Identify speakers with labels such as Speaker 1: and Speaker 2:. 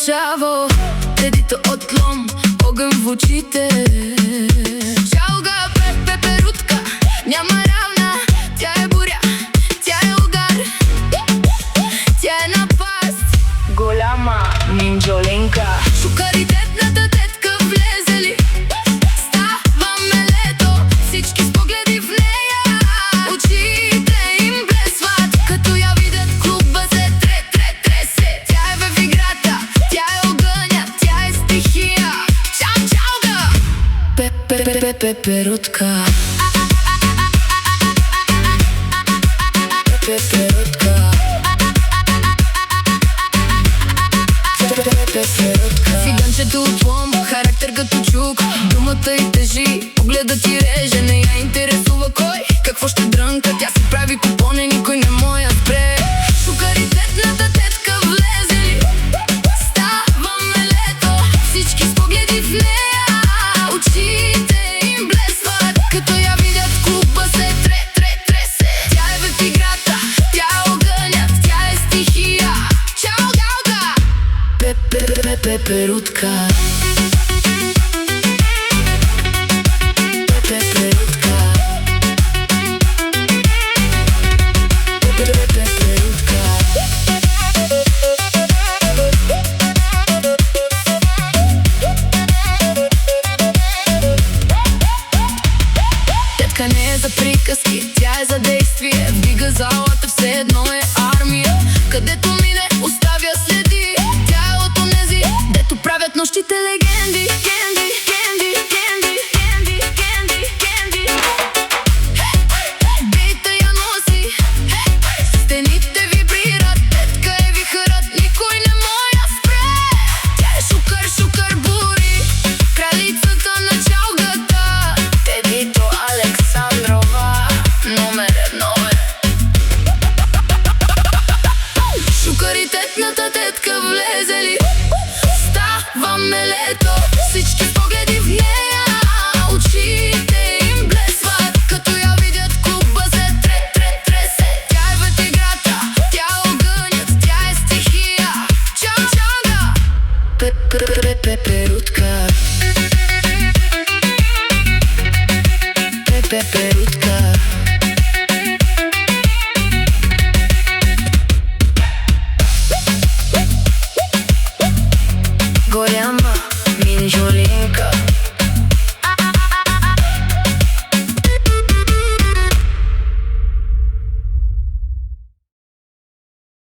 Speaker 1: мълчаво, дедито от лом, огън в очите. Чалга, пеперутка, няма равна. Тя е буря, тя е удар, тя е напаст, голяма нинджолинка. Шукаритетната тетка влезе ли, ставаме лето. Всички с погледи в нея, очите им блесват, като я видят клуба се тресе. Тя е в играта, тя е огъня, тя е стихия. Чалга, пеперутка. Фиганчето от лом, характер като чук, думата й тежи, погледът ти реже. Не я интересува кой какво ще дрънка, тя си прави купоне, никой не моя спре. Шукаритетната тетка влезе ли, ставаме лето. Всички с погледи в нея, очите им блесват, като я видят клуба се тресе. Тя е в играта, тя е огъня, тя е стихия. Чалга, пеперутка. Тетка не е за приказки, тя е за действие. Вдига залата, все едно е армия. Където мине, оставя следи. Тя е от онези, дето правят нощите легенди. Бита я носи, стените вибрират. Тетка е вихърът, никой не моя спре. Тя е шукър бури, кралицата на чалгата. Дедито Александрова, номер едно е. Шукаритетната тетка влезе ли, ставаме лето. Всички с погледи в нея, очите им блесват, като я видят клуба се тресе. Тя е в играта, тя е огънят, тя е стихия. Чалга, пеперутка.